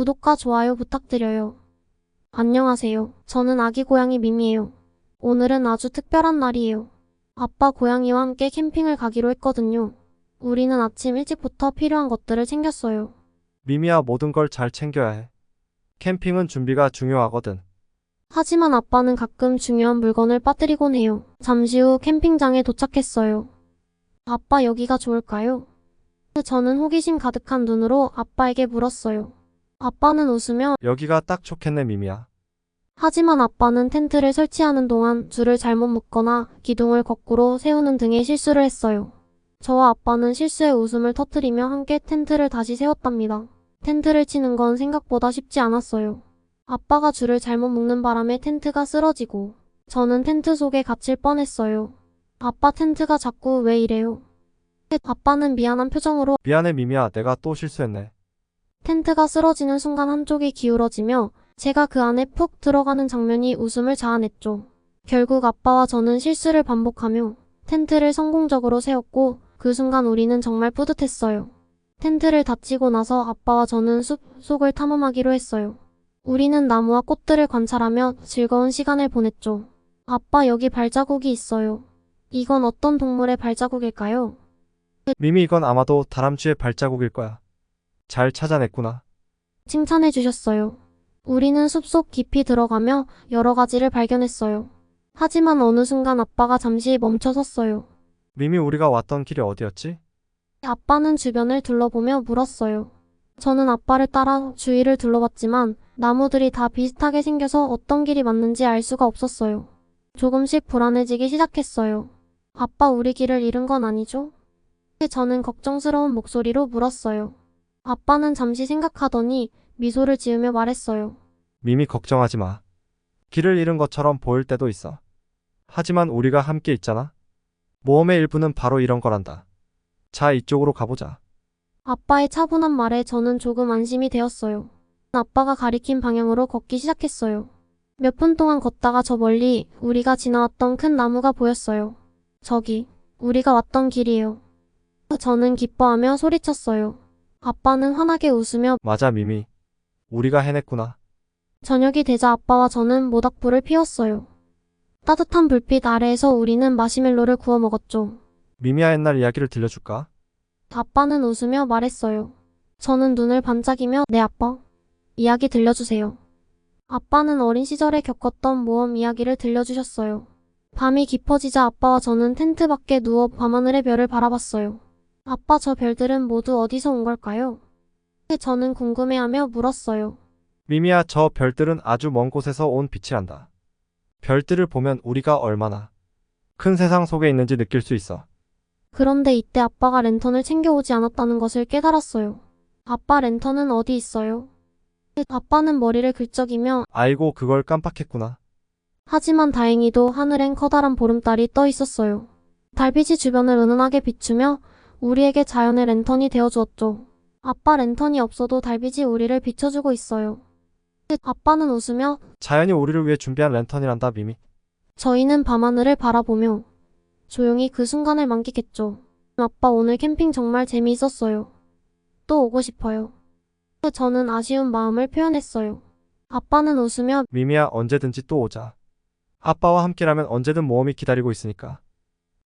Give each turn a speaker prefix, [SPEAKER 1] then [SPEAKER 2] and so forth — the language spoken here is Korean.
[SPEAKER 1] 구독과 좋아요 부탁드려요. 안녕하세요. 저는 아기 고양이 미미예요. 오늘은 아주 특별한 날이에요. 아빠 고양이와 함께 캠핑을 가기로 했거든요. 우리는 아침 일찍부터 필요한 것들을 챙겼어요.
[SPEAKER 2] 미미야, 모든 걸 잘 챙겨야 해. 캠핑은 준비가 중요하거든.
[SPEAKER 1] 하지만 아빠는 가끔 중요한 물건을 빠뜨리곤 해요. 잠시 후 캠핑장에 도착했어요. 아빠, 여기가 좋을까요? 저는 호기심 가득한 눈으로 아빠에게 물었어요. 아빠는 웃으며
[SPEAKER 2] 여기가 딱 좋겠네, 미미야.
[SPEAKER 1] 하지만 아빠는 텐트를 설치하는 동안 줄을 잘못 묶거나 기둥을 거꾸로 세우는 등의 실수를 했어요. 저와 아빠는 실수에 웃음을 터뜨리며 함께 텐트를 다시 세웠답니다. 텐트를 치는 건 생각보다 쉽지 않았어요. 아빠가 줄을 잘못 묶는 바람에 텐트가 쓰러지고 저는 텐트 속에 갇힐 뻔했어요. 아빠, 텐트가 자꾸 왜 이래요? 아빠는 미안한 표정으로
[SPEAKER 2] 미안해, 미미야. 내가 또 실수했네.
[SPEAKER 1] 텐트가 쓰러지는 순간 한쪽이 기울어지며 제가 그 안에 푹 들어가는 장면이 웃음을 자아냈죠. 결국 아빠와 저는 실수를 반복하며 텐트를 성공적으로 세웠고 그 순간 우리는 정말 뿌듯했어요. 텐트를 닫히고 나서 아빠와 저는 숲 속을 탐험하기로 했어요. 우리는 나무와 꽃들을 관찰하며 즐거운 시간을 보냈죠. 아빠, 여기 발자국이 있어요. 이건 어떤 동물의 발자국일까요?
[SPEAKER 2] 미미, 이건 아마도 다람쥐의 발자국일 거야. 잘 찾아냈구나.
[SPEAKER 1] 칭찬해 주셨어요. 우리는 숲속 깊이 들어가며 여러 가지를 발견했어요. 하지만 어느 순간 아빠가 잠시 멈춰섰어요.
[SPEAKER 2] 미미, 우리가 왔던 길이 어디였지?
[SPEAKER 1] 아빠는 주변을 둘러보며 물었어요. 저는 아빠를 따라 주위를 둘러봤지만 나무들이 다 비슷하게 생겨서 어떤 길이 맞는지 알 수가 없었어요. 조금씩 불안해지기 시작했어요. 아빠, 우리 길을 잃은 건 아니죠? 저는 걱정스러운 목소리로 물었어요. 아빠는 잠시 생각하더니 미소를 지으며 말했어요.
[SPEAKER 2] 미미, 걱정하지 마. 길을 잃은 것처럼 보일 때도 있어. 하지만 우리가 함께 있잖아. 모험의 일부는 바로 이런 거란다. 자, 이쪽으로 가보자.
[SPEAKER 1] 아빠의 차분한 말에 저는 조금 안심이 되었어요. 아빠가 가리킨 방향으로 걷기 시작했어요. 몇 분 동안 걷다가 저 멀리 우리가 지나왔던 큰 나무가 보였어요. 저기, 우리가 왔던 길이에요. 저는 기뻐하며 소리쳤어요. 아빠는 환하게 웃으며
[SPEAKER 2] 맞아, 미미. 우리가 해냈구나.
[SPEAKER 1] 저녁이 되자 아빠와 저는 모닥불을 피웠어요. 따뜻한 불빛 아래에서 우리는 마시멜로를 구워 먹었죠.
[SPEAKER 2] 미미야, 옛날 이야기를 들려줄까?
[SPEAKER 1] 아빠는 웃으며 말했어요. 저는 눈을 반짝이며 네, 아빠. 이야기 들려주세요. 아빠는 어린 시절에 겪었던 모험 이야기를 들려주셨어요. 밤이 깊어지자 아빠와 저는 텐트 밖에 누워 밤하늘의 별을 바라봤어요. 아빠, 저 별들은 모두 어디서 온 걸까요? 저는 궁금해하며 물었어요.
[SPEAKER 2] 미미야, 저 별들은 아주 먼 곳에서 온 빛이란다. 별들을 보면 우리가 얼마나 큰 세상 속에 있는지 느낄 수 있어.
[SPEAKER 1] 그런데 이때 아빠가 랜턴을 챙겨오지 않았다는 것을 깨달았어요. 아빠, 랜턴은 어디 있어요? 아빠는 머리를 긁적이며
[SPEAKER 2] 아이고, 그걸 깜빡했구나.
[SPEAKER 1] 하지만 다행히도 하늘엔 커다란 보름달이 떠 있었어요. 달빛이 주변을 은은하게 비추며 우리에게 자연의 랜턴이 되어주었죠. 아빠, 랜턴이 없어도 달빛이 우리를 비춰주고 있어요. 아빠는 웃으며
[SPEAKER 2] 자연이 우리를 위해 준비한 랜턴이란다, 미미.
[SPEAKER 1] 저희는 밤하늘을 바라보며 조용히 그 순간을 만끽했죠. 아빠, 오늘 캠핑 정말 재미있었어요. 또 오고 싶어요. 저는 아쉬운 마음을 표현했어요. 아빠는 웃으며
[SPEAKER 2] 미미야, 언제든지 또 오자. 아빠와 함께라면 언제든 모험이 기다리고 있으니까.